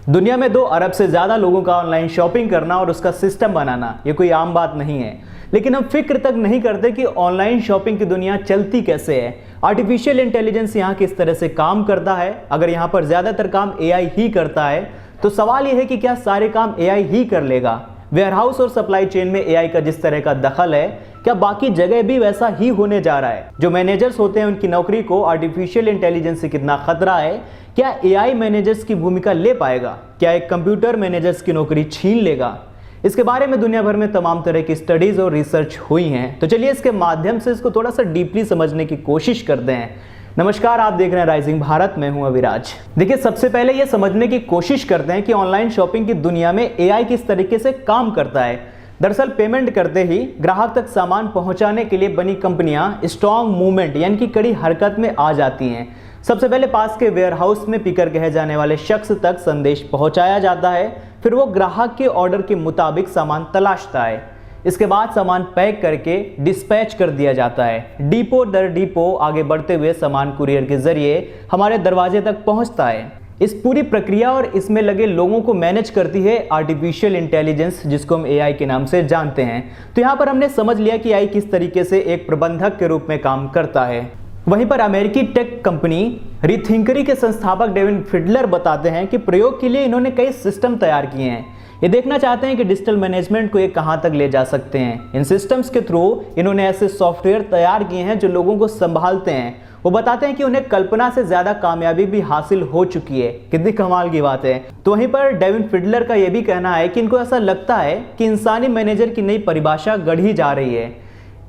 दुनिया में 2 अरब से ज़्यादा लोगों का ऑनलाइन शॉपिंग करना और उसका सिस्टम बनाना ये कोई आम बात नहीं है। लेकिन हम फिक्र तक नहीं करते कि ऑनलाइन शॉपिंग की दुनिया चलती कैसे है, आर्टिफिशियल इंटेलिजेंस यहाँ किस तरह से काम करता है। अगर यहाँ पर ज़्यादातर काम एआई ही करता है तो सवाल यह है कि क्या सारे काम एआई ही कर लेगा। वेयरहाउस और सप्लाई चेन में एआई का जिस तरह का दखल है, क्या बाकी जगह भी वैसा ही होने जा रहा है। जो मैनेजर्स होते हैं उनकी नौकरी को आर्टिफिशियल इंटेलिजेंस से कितना खतरा है, क्या एआई मैनेजर्स की भूमिका ले पाएगा, क्या एक कंप्यूटर मैनेजर्स की नौकरी छीन लेगा। इसके बारे में दुनिया भर में तमाम तरह की स्टडीज और रिसर्च हुई हैं। तो चलिए इसके माध्यम से इसको थोड़ा सा डीपली समझने की कोशिश करते हैं। नमस्कार, आप देख रहे हैं राइजिंग भारत, मैं हूं अविराज। देखिए, सबसे पहले ये समझने की कोशिश करते हैं कि ऑनलाइन शॉपिंग की दुनिया में एआई किस तरीके से काम करता है। दरअसल पेमेंट करते ही ग्राहक तक सामान पहुंचाने के लिए बनी कंपनियां स्ट्रॉन्ग मूवमेंट यानी कि कड़ी हरकत में आ जाती हैं। सबसे पहले पास के वेयरहाउस में पिकर कहे जाने वाले शख्स तक संदेश पहुंचाया जाता है, फिर वो ग्राहक के ऑर्डर के मुताबिक सामान तलाशता है। इसके बाद सामान पैक करके डिस्पैच कर दिया जाता है। डिपो दर डिपो आगे बढ़ते हुए सामान कुरियर के जरिए हमारे दरवाजे तक पहुंचता है। इस पूरी प्रक्रिया और इसमें लगे लोगों को मैनेज करती है आर्टिफिशियल इंटेलिजेंस, जिसको हम एआई के नाम से जानते हैं। तो यहाँ पर हमने समझ लिया कि एआई किस तरीके से एक प्रबंधक के रूप में काम करता है। वहीं पर अमेरिकी टेक कंपनी रीथिंकरी के संस्थापक डेविड फिडलर बताते हैं कि प्रयोग के लिए इन्होंने कई सिस्टम तैयार किए हैं। ये देखना चाहते हैं कि डिजिटल मैनेजमेंट को ये कहां तक ले जा सकते हैं। इन सिस्टम्स के थ्रू इन्होंने ऐसे सॉफ्टवेयर तैयार किए हैं जो लोगों को संभालते हैं। वो बताते हैं कि उन्हें कल्पना से ज्यादा कामयाबी भी हासिल हो चुकी है। कितनी कमाल की बात है। तो वहीं पर डेविड फिडलर का यह भी कहना है कि इनको ऐसा लगता है कि इंसानी मैनेजर की नई परिभाषा गढ़ी जा रही है।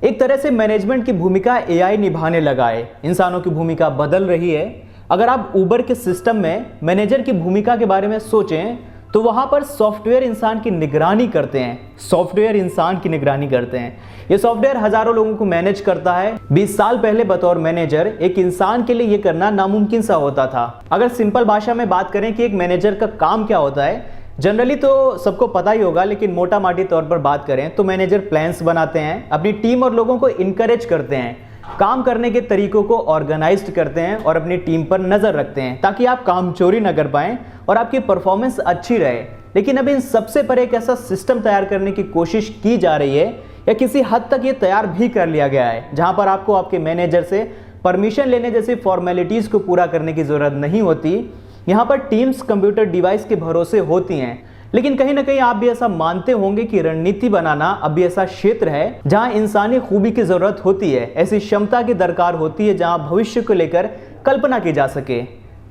एक तरह से मैनेजमेंट की भूमिका एआई निभाने लगा है, इंसानों की भूमिका बदल रही है। अगर आप उबर के सिस्टम में मैनेजर की भूमिका के बारे में सोचें तो वहां पर सॉफ्टवेयर इंसान की निगरानी करते हैं। सॉफ्टवेयर इंसान की निगरानी करते हैं। ये सॉफ्टवेयर हजारों लोगों को मैनेज करता है। 20 साल पहले बतौर मैनेजर एक इंसान के लिए ये करना नामुमकिन सा होता था। अगर सिंपल भाषा में बात करें कि एक मैनेजर का काम क्या होता है, जनरली तो सबको पता ही होगा, लेकिन मोटा माटी तौर पर बात करें तो मैनेजर प्लान्स बनाते हैं, अपनी टीम और लोगों को इनकरेज करते हैं, काम करने के तरीकों को ऑर्गेनाइज्ड करते हैं और अपनी टीम पर नजर रखते हैं ताकि आप काम चोरी न कर पाएं और आपकी परफॉर्मेंस अच्छी रहे। लेकिन अब इन सबसे पर एक ऐसा सिस्टम तैयार करने की कोशिश की जा रही है, या किसी हद तक ये तैयार भी कर लिया गया है, जहां पर आपको आपके मैनेजर से परमिशन लेने जैसी फॉर्मेलिटीज को पूरा करने की जरूरत नहीं होती। यहाँ पर टीम्स कंप्यूटर डिवाइस के भरोसे होती हैं। लेकिन कहीं ना कहीं आप भी ऐसा मानते होंगे कि रणनीति बनाना अब भी ऐसा क्षेत्र है जहां इंसानी खूबी की जरूरत होती है, ऐसी क्षमता की दरकार होती है जहां भविष्य को लेकर कल्पना की जा सके।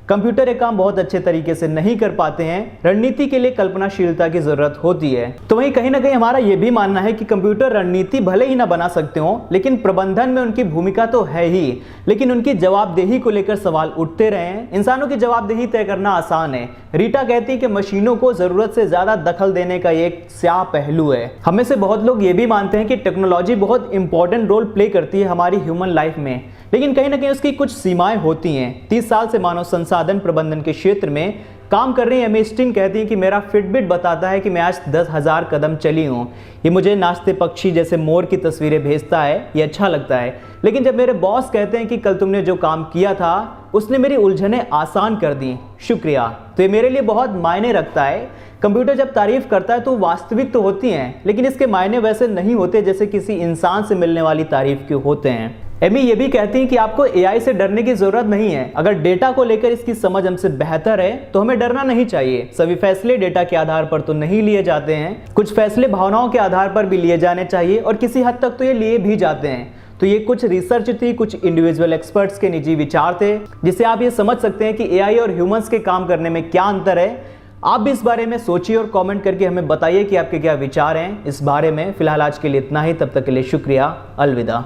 कंप्यूटर ये काम बहुत अच्छे तरीके से नहीं कर पाते हैं, रणनीति के लिए कल्पनाशीलता की जरूरत होती है। तो वहीं कहीं ना कहीं हमारा यह भी मानना है कि कंप्यूटर रणनीति भले ही ना बना सकते हो, लेकिन प्रबंधन में उनकी भूमिका तो है ही। लेकिन उनकी जवाबदेही को लेकर सवाल उठते रहे हैं। इंसानों की जवाबदेही तय करना आसान है। रीटा कहती है कि मशीनों को जरूरत से ज्यादा दखल देने का ये एक स्याह पहलू है। हमें से बहुत लोग ये भी मानते हैं कि टेक्नोलॉजी बहुत इंपॉर्टेंट रोल प्ले करती है हमारी ह्यूमन लाइफ में, लेकिन कहीं ना कहीं उसकी कुछ सीमाएं होती हैं। 30 साल से मानव संसाधन प्रबंधन के क्षेत्र में काम कर रही एमी स्टिंग कहती है कि मेरा फिटबिट बताता है कि मैं आज 10,000 कदम चली हूँ। ये मुझे नाचते पक्षी जैसे मोर की तस्वीरें भेजता है, ये अच्छा लगता है। लेकिन जब मेरे बॉस कहते हैं कि कल तुमने जो काम किया था उसने मेरी उलझनें आसान कर दी, शुक्रिया, तो ये मेरे लिए बहुत मायने रखता है। कंप्यूटर जब तारीफ करता है तो वास्तविक तो होती हैं, लेकिन इसके मायने वैसे नहीं होते जैसे किसी इंसान से मिलने वाली तारीफ के होते हैं। एमी ये भी कहती हैं कि आपको एआई से डरने की जरूरत नहीं है। अगर डेटा को लेकर इसकी समझ हमसे बेहतर है तो हमें डरना नहीं चाहिए। सभी फैसले डेटा के आधार पर तो नहीं लिए जाते हैं, कुछ फैसले भावनाओं के आधार पर भी लिए जाने चाहिए और किसी हद तक तो ये लिए भी जाते हैं। तो ये कुछ रिसर्च थी, कुछ इंडिविजुअल एक्सपर्ट्स के निजी विचार थे, जिससे आप ये समझ सकते हैं कि एआई और ह्यूमंस के काम करने में क्या अंतर है। आप भी इस बारे में सोचिए और कमेंट करके हमें बताइए कि आपके क्या विचार हैं इस बारे में। फिलहाल आज के लिए इतना ही, तब तक के लिए शुक्रिया, अलविदा।